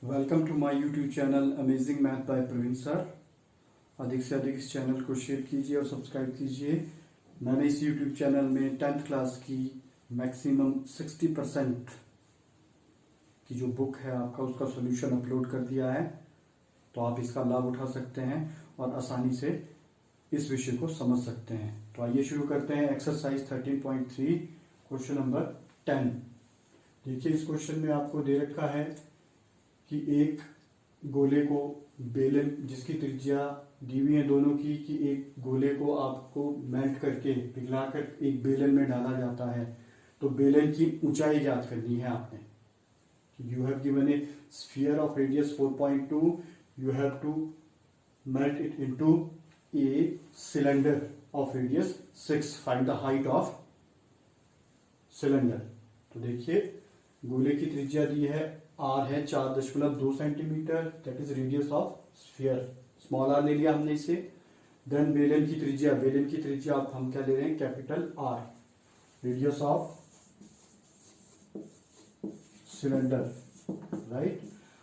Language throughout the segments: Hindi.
Welcome to my YouTube channel amazing math by Praveen sir. अधिक से अधिक इस चैनल को शेयर कीजिए और सब्सक्राइब कीजिए। मैंने इस यूट्यूब चैनल में 10th क्लास की मैक्सिमम 60% की जो बुक है आपका उसका सॉल्यूशन अपलोड कर दिया है, तो आप इसका लाभ उठा सकते हैं और आसानी से इस विषय को समझ सकते हैं। तो आइए शुरू करते हैं। Exercise 13.3 question number 10। देखिए, इस क्वेश्चन में आपको दे रखा है कि एक गोले को बेलन जिसकी त्रिज्या दी हुई है दोनों की, कि एक गोले को आपको मेल्ट करके पिघलाकर एक बेलन में डाला जाता है। तो बेलन की ऊंचाई ज्ञात करनी है आपने। You have given a sphere of radius 4.2, you have to melt it into a cylinder of radius 6, find the height of cylinder. तो देखिए, गोले की त्रिज्या दी है r है 4.2 centimetre, that is radius of sphere, small r ले लिया हमने इसे। देन बेलन की त्रिज्या अब हम क्या ले रहे हैं, capital R, radius of cylinder, right.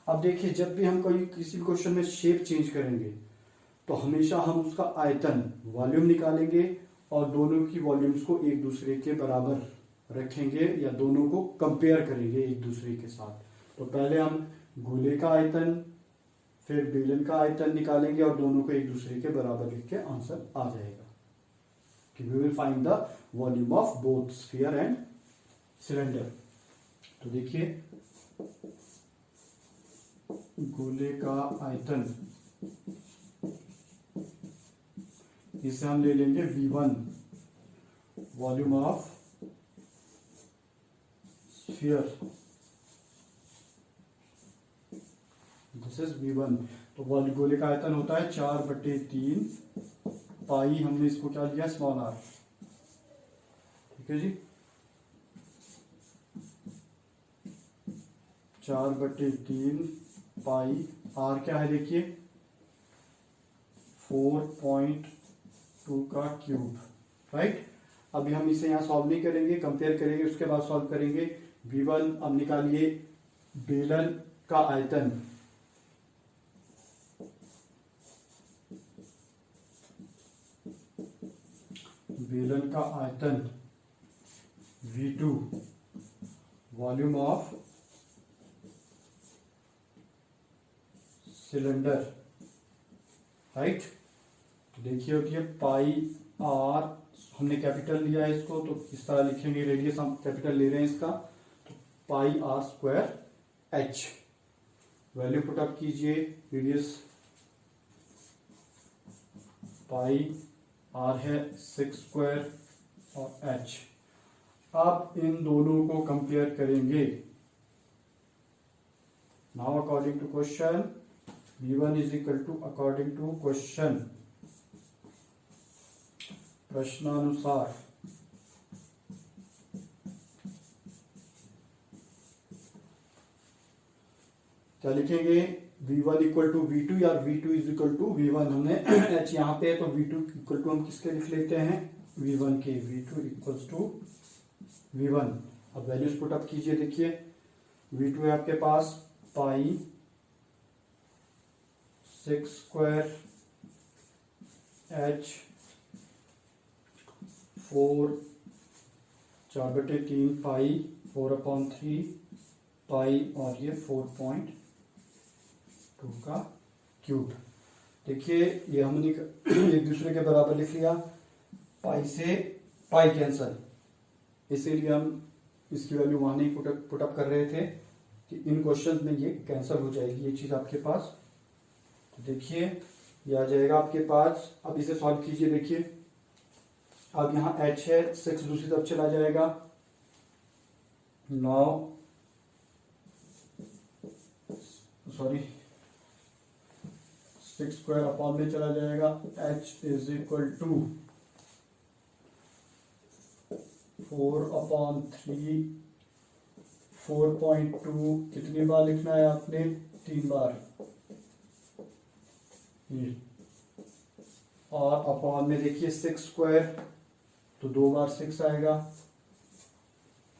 अब देखिए, जब भी हम कोई किसी क्वेश्चन में शेप चेंज करेंगे तो हमेशा हम उसका आयतन वॉल्यूम निकालेंगे और दोनों की वॉल्यूम्स को एक दूसरे के बराबर रखेंगे या दोनों को कंपेयर करेंगे एक दूसरे के साथ। तो पहले हम गोले का आयतन फिर बेलन का आयतन निकालेंगे और दोनों को एक दूसरे के बराबर लिख के आंसर आ जाएगा कि we will find the volume of both sphere and cylinder. तो देखिए, गोले का आयतन इसे हम ले लेंगे V1, volume of sphere, this is V1। तो गोले का आयतन होता है 4/3 पाई, हमने इसको क्या लिया, स्मॉल r, ठीक है जी। 4/3 पाई, r क्या है देखिए 4.2 का क्यूब, राइट। अभी हम इसे यहाँ सॉल्व नहीं करेंगे, कंपेयर करेंगे, उसके बाद सॉल्व करेंगे। V1 अब निकालिए बेलन का आयतन, बेलन का आयतन V2, volume of cylinder, right. देखिए होती है पाई r, हमने कैपिटल लिया है इसको तो इस तरह लिखेंगे, रेडियस हम कैपिटल ले रहे हैं इसका, तो पाई r² h, वैल्यू पुटअप कीजिए, रेडियस पाई r है 6² और h। अब इन दोनों को कंपेयर करेंगे। Now according to question V1 is equal to, according to question, प्रश्नानुसार क्या लिखेंगे, V1 इक्वल टू V2 या V2 is equal to V1। हमने h यहाँ पे है तो V2 इक्वल टू हम किसके लिख लेते हैं, V1 के, V2 इक्वल्स टू V1। अब वैल्यूज पुटअप कीजिए। देखिए, V2 है आपके पास पाई 6² h 4/3 पाई 4/3 पाई और ये 4.2 का क्यूब। देखिए, ये हमने एक दूसरे के बराबर लिख लिया, पाई से पाई कैंसल, इसीलिए हम इसकी वैल्यू वहां नहीं पुटअप कर रहे थे कि इन क्वेश्चंस में ये कैंसल हो जाएगी ये चीज आपके पास। तो देखिए, ये आ जाएगा आपके पास। अब इसे सॉल्व कीजिए। देखिए, अब यहाँ h है, 6 दूसरी तरफ चला जाएगा, 9 6² अपॉन में चला जाएगा, h इज इक्वल टू 4/3, 4.2 कितनी बार लिखना है आपने, 3 बार, और अपॉन में देखिए 6² तो 2 बार 6 आएगा,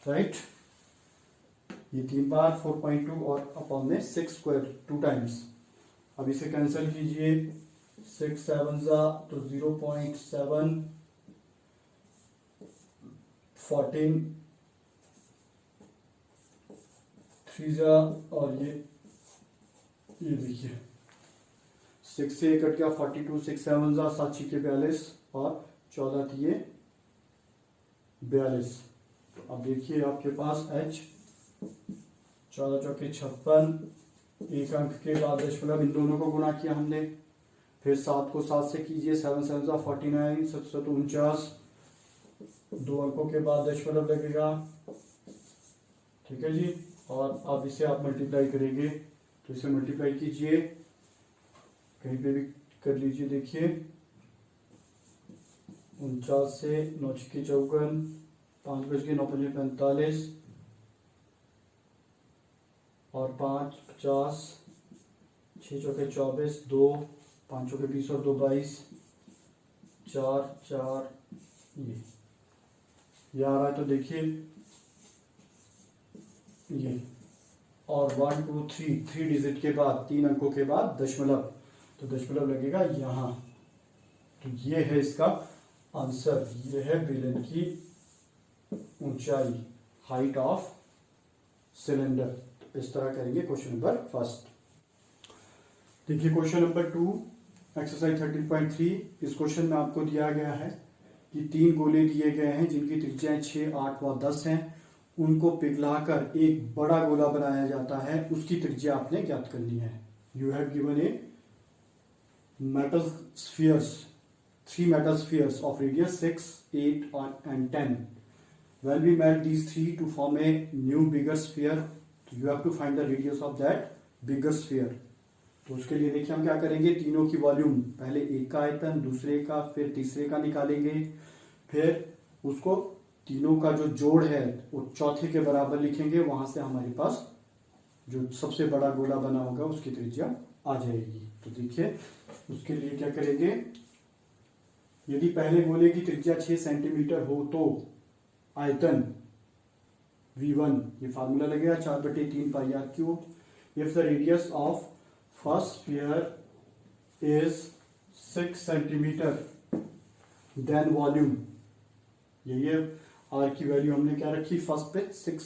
राइट। ये 3 बार 4.2 और अपॉन में 6 स्क्वायर 2 टाइम्स। अब इसे कैंसिल कीजिए, 6 7 जा तो 0.7, 14 3 जा, और ये देखिए 6 से कट गया 42, 6 7 जा 7 6 42 और 14 थी ये 42। अब देखिए आपके पास h 14 चौके 56, एक अंक के बाद दशमलव, इन दोनों को गुना किया हमने, फिर 7 को 7 से कीजिए, 7 7 जा 49, 7 7 49, दो अंकों के बाद दशमलव लगेगा, ठीक है जी। और अब इसे आप मल्टीप्लाई करेंगे तो इसे मल्टीप्लाई कीजिए, कहीं पे भी कर लीजिए, देखिए 49 से 9 छक्के 54, 5 बज गए 9 पंजे 45 और 5 50, 6 चौके 24, 2 5 चौके 20 और 2 22, 4 4 ये आ रहा है। तो देखिए ये, और 1 2 3 डिजिट के बाद 3 अंकों के बाद दशमलव, तो दशमलव लगेगा यहाँ। तो ये है इसका आंसर, ये है बेलन की ऊंचाई, हाइट ऑफ सिलेंडर। तो इस तरह करेंगे क्वेश्चन नंबर फर्स्ट। देखिए क्वेश्चन नंबर 2 एक्सरसाइज 13.3। इस क्वेश्चन में आपको दिया गया है कि 3 गोले दिए गए हैं जिनकी त्रिज्याएं 6 8 व 10 हैं, उनको पिघलाकर एक बड़ा गोला बनाया जाता है, उसकी त्रिज्या आपने ज्ञात करनी है। You have given A metal spheres, 3 metal spheres of radius 6 8 and 10. When we melt these 3 to form a new bigger sphere, you have to find the radius of that bigger sphere. तो उसके लिए देखिए हम क्या करेंगे, तीनों की वॉल्यूम, पहले एक का आयतन, दूसरे का, फिर तीसरे का निकालेंगे, फिर उसको तीनों का जो जोड़ है वो चौथे के बराबर लिखेंगे, वहां से हमारे पास जो सबसे बड़ा गोला बना होगा उसकी त्रिज्या आ जाएगी। तो देखिए उसके लिए क्या करेंगे, यदि पहले गोले की त्रिज्या 6 सेंटीमीटर हो तो आयतन V1, ये फार्मूला लगेगा 4/3 pi R cube. If the radius of first sphere is 6 centimetre then volume, यही है आर की वैल्यू हमने क्या रखी फर्स्ट पे 6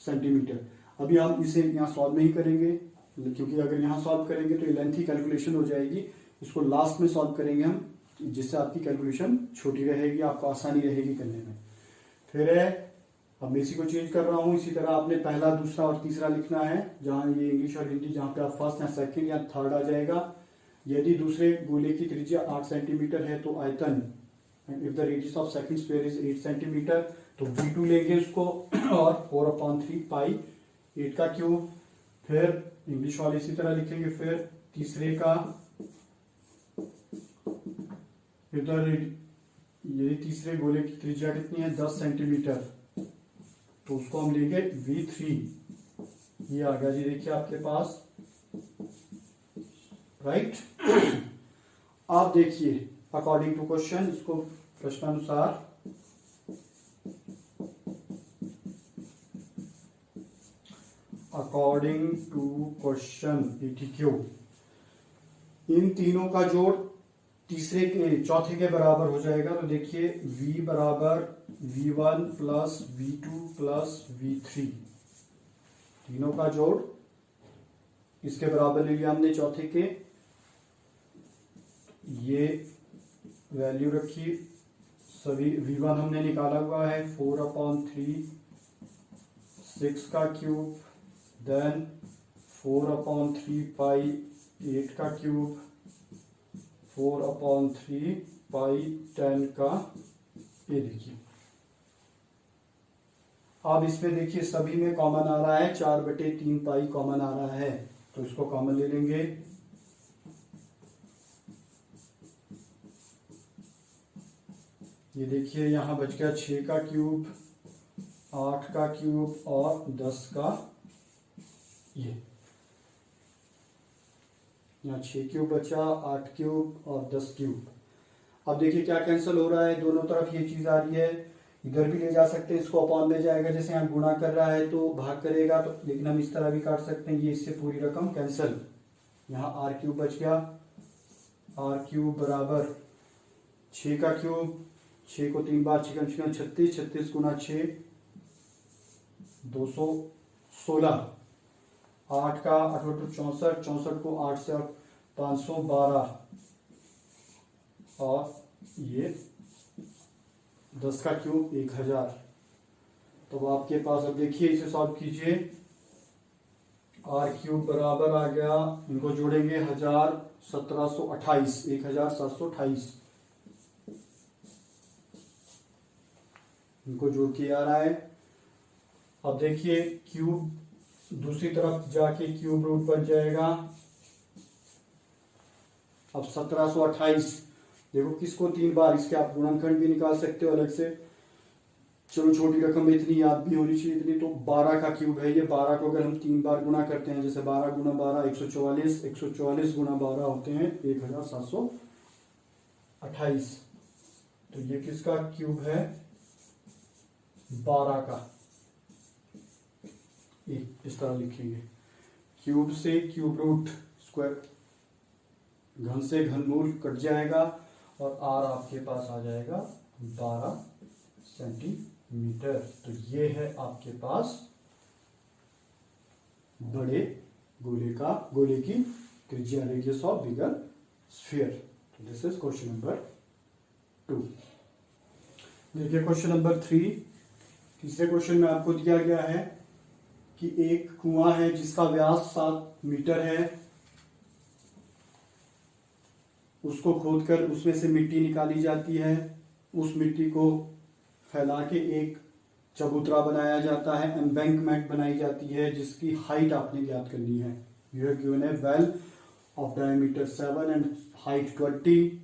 सेंटीमीटर। अभी हम इसे यहाँ सॉल्व नहीं करेंगे, क्योंकि अगर यहाँ सॉल्व करेंगे तो ये लेंथी कैलकुलेशन हो जाएगी, इसको लास्ट में सॉल्व करेंगे हम, जिससे आपकी कैलकुलेशन छोटी रहेगी, आपको आसानी रहेगी करने में। फिर है, अब मैं इसी को चेंज कर रहा हूँ, इसी तरह आपने पहला, दूसरा और तीसरा लिखना है, जहाँ ये इंग्लिश और हिंदी, जहाँ पे आप फर्स्ट या सेकंड या थर्ड आ जाएगा। यदि दूसरे गोले की त्रिज्या 8 सेंटीमीटर है तो आयतन, if the radius of second sphere is 8 centimetre, तो V2 लेंगे उसको, और 4/3 पाई 8 का क्यूब। फिर इंग्लिश वाले इसी तरह लिखेंगे, फिर तीसरे का, इधर यदि तीसरे गोले की त्रिज्या कितनी है 10 सेंटीमीटर, तो उसको हम लेंगे V3। ये आ गया जी देखिए आपके पास, राइट। आप देखिए अकॉर्डिंग टू क्वेश्चन, इसको प्रश्नानुसार अकॉर्डिंग टू क्वेश्चन ATQ, इन तीनों का जोड़ तीसरे के चौथे के बराबर हो जाएगा। तो देखिए V बराबर V1 plus V2 plus V3, तीनों का जोड़ इसके बराबर ले लिया हमने चौथे के, ये वैल्यू रखी, सभी V1 हमने निकाला हुआ है 4/3 6 का क्यूब, देन 4/3 पाई 8 का क्यूब, 4/3 पाई 10 का, ये देखिए। अब इसमें देखिए सभी में कॉमन आ रहा है, 4/3 पाई कॉमन आ रहा है, तो इसको कॉमन ले लेंगे। ये देखिए यहां बच गया 6 का क्यूब, 8 का क्यूब और 10 का, ये यहाँ 6 क्यूब बचा, 8 क्यूब और 10 क्यूब। अब देखिए क्या कैंसिल हो रहा है, दोनों तरफ ये चीज आ रही है, इधर भी ले जा सकते हैं, इसको अपॉन में जाएगा, जैसे यहाँ गुणा कर रहा है तो भाग करेगा, तो लेकिन हम इस तरह भी काट सकते हैं, ये इससे पूरी रकम कैंसिल। यहाँ आर क्यूब बच गया, आर क्यूब बराबर 6 का क्यूब, 6 को 3 बार 6 36, 36 गुना 6 216, 8 का 8 64, 64 को 8 से 512, और ये 10 का क्यूब 1000। तो आपके पास, अब देखिए इसे सॉल्व कीजिए, आर क्यूब बराबर आ गया, इनको जोड़ेंगे 1728, 1728, इनको जोड़ के आ रहा है। अब देखिए क्यूब दूसरी तरफ जाके क्यूब रूट बन जाएगा। अब 1728, देखो किसको 3 बार, इसके आप गुणनखंड भी निकाल सकते हो अलग से, चलो छोटी रकम में इतनी याद भी होनी चाहिए इतनी, तो 12 का क्यूब है ये। 12 को अगर हम 3 बार गुणा करते हैं, जैसे 12 गुना 12 144, 144 गुना 12 होते हैं 1728, तो ये किसका क्यूब है, 12 का। इस तरह लिखेंगे, क्यूब से क्यूब रूट स्क्वायर, घन से घनमूल कट जाएगा, और आर आपके पास आ जाएगा 12 सेंटीमीटर। तो ये है आपके पास बड़े गोले की त्रिज्या, रेडियस ऑफ बिगर स्फीयर। तो दिस इज क्वेश्चन नंबर 2। देखिए क्वेश्चन नंबर 3, तीसरे क्वेश्चन में आपको दिया गया है कि एक कुआं है जिसका व्यास 7 मीटर है, उसको खोदकर उसमें से मिट्टी निकाली जाती है, उस मिट्टी को फैला के एक चबूतरा बनाया जाता है, एम्बैंकमेंट बनाई जाती है, जिसकी हाइट आपने ज्ञात करनी है। You have given a well of diameter 7 and height 20,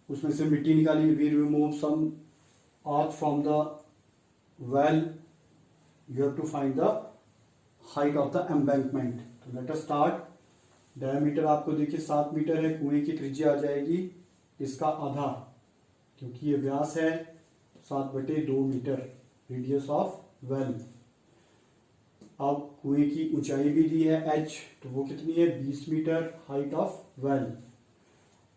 उसमें से मिट्टी निकाली, we remove some earth from the well, you have to find the height of the embankment। तो let us start। डायमीटर आपको देखिए 7 मीटर है, कुएं की त्रिज्या आ जाएगी इसका आधा, क्योंकि ये व्यास है 7/2 मीटर, रेडियस ऑफ वेल। अब कुएं की ऊंचाई भी दी है h, तो वो कितनी है 20 मीटर, हाइट ऑफ वेल।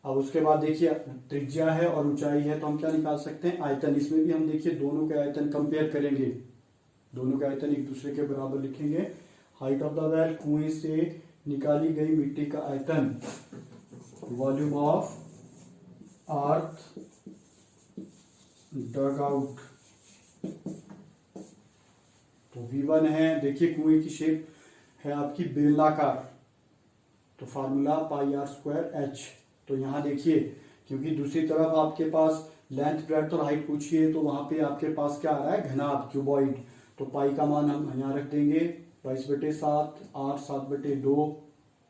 अब उसके बाद देखिए त्रिज्या है और ऊंचाई है, तो हम क्या निकाल सकते हैं, आयतन। इसमें भी हम देखिए दोनों के आयतन कंपेयर करेंगे, दोनों के आयतन एक दूसरे के बराबर लिखेंगे। हाइट ऑफ द वेल, कुएं से निकाली गई मिट्टी का आयतन, volume of earth dug out, तो V1 है। देखिए कुएं की शेप है आपकी बेलनाकार, तो फार्मूला πr²h। तो यहां देखिए, क्योंकि दूसरी तरफ आपके पास लेंथ ब्रेड्थ और हाइट पूछी है, तो वहां पे आपके पास क्या आ रहा है, घनाभ क्यूबॉइड। तो पाई का मान हम यहाँ रख देंगे 22/7, r 7/2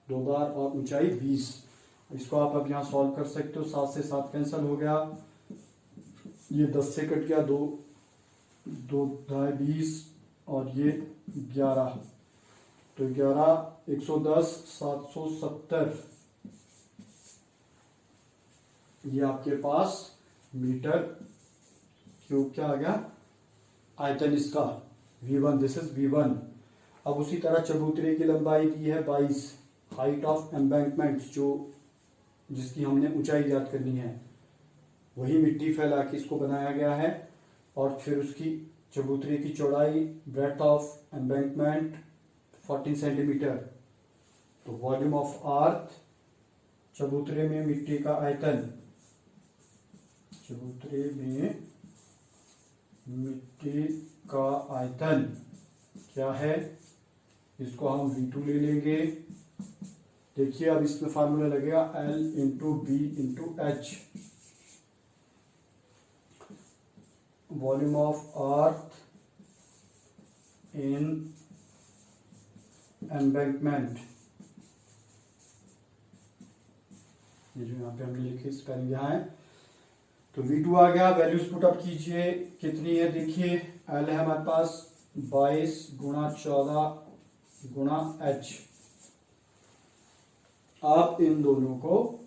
2 बार, और ऊंचाई 20। इसको आप अब यहाँ सॉल्व कर सकते हो, 7 से 7 कैंसिल हो गया, ये 10 से कट गया, 2 2 20, और ये 11, तो 11 110 770, ये आपके पास मीटर क्यूब क्या आ गया, आयतन इसका V1, दिस इज V1। अब उसी तरह चबूतरे की लंबाई दी है 22, हाइट ऑफ एम्बैंकमेंट, जो जिसकी हमने ऊंचाई ज्ञात करनी है, वही मिट्टी फैला के इसको बनाया गया है, और फिर उसकी चबूतरे की चौड़ाई, ब्रेड्थ ऑफ एम्बैंकमेंट 14 सेंटीमीटर। तो वॉल्यूम ऑफ अर्थ, चबूतरे में मिट्टी का आयतन, चबूतरे में मिट्टी का आयतन क्या है, इसको हम V2 ले लेंगे। देखिए अब इसमें फार्मूला लगेगा L × B × H, volume of earth in embankment, ये जो यहाँ पे हमने लिखी स्पेलिंग यहाँ है। तो V2 आ गया, वैल्यूज पुट अप कीजिए, कितनी है देखिए, L है हमारे पास 22 × 14 × H। आप इन दोनों को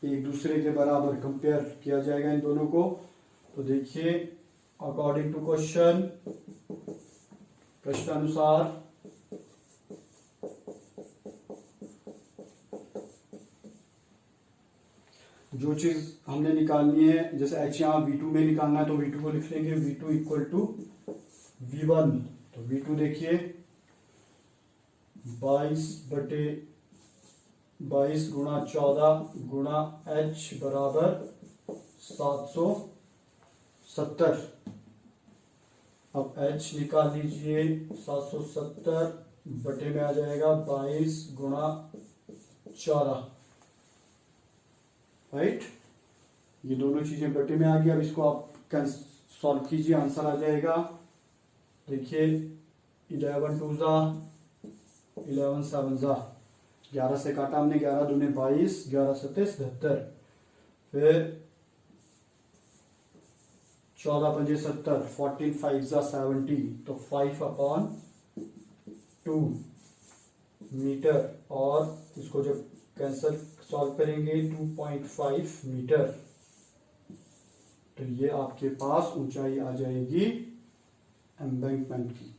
एक दूसरे के बराबर कंपेयर किया जाएगा इन दोनों को। तो देखिए अकॉर्डिंग टू क्वेश्चन, प्रश्नानुसार जो चीज हमने निकालनी है, जैसे h यहाँ V2 में निकालना है तो V2 को लिख लेंगे V2 इक्वल टू V1। तो V2 देखिए 22 गुणा 14 गुणा h बराबर 770। अब h निकाल लीजिए, 770 बटे में आ जाएगा 22 गुणा 14, राइट। ये दोनों चीजें बटे में आ गई। अब इसको आप सॉल्व कीजिए, आंसर आ जाएगा। देखिए 11 2 जा 11 7 जा, 11 से काटा हमने, 11 दूने 22, 11 सत्ते 77, फिर 14 पंजे 70, 14 5 जा 70, तो 5/2 मीटर, और इसको जब कैंसल सॉल्व करेंगे 2.5 मीटर, तो ये आपके पास ऊंचाई आ जाएगी एम्बैंकमेंट की।